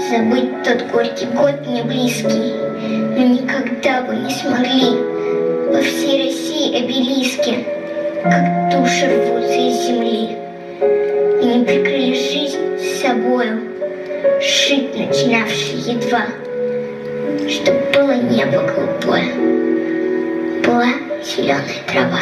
Забыть тот горький год мне близкий мы никогда бы не смогли. Во всей России обелиски, как души рвутся из земли, и не прикрыли жизнь с собою, жить начинавший едва, чтоб было небо голубое, была зеленая трава.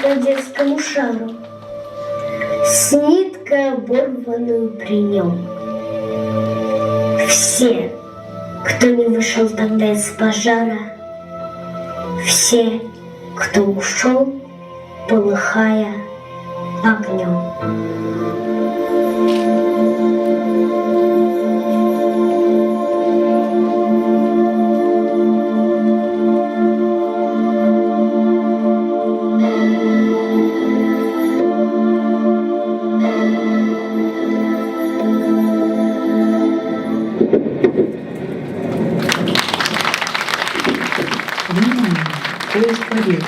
По детскому шару, с ниткой оборванную при нем. Все, кто не вышел тогда из пожара, все, кто ушел, полыхая огнем. Поезд победы.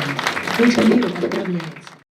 Наша мира поправляется.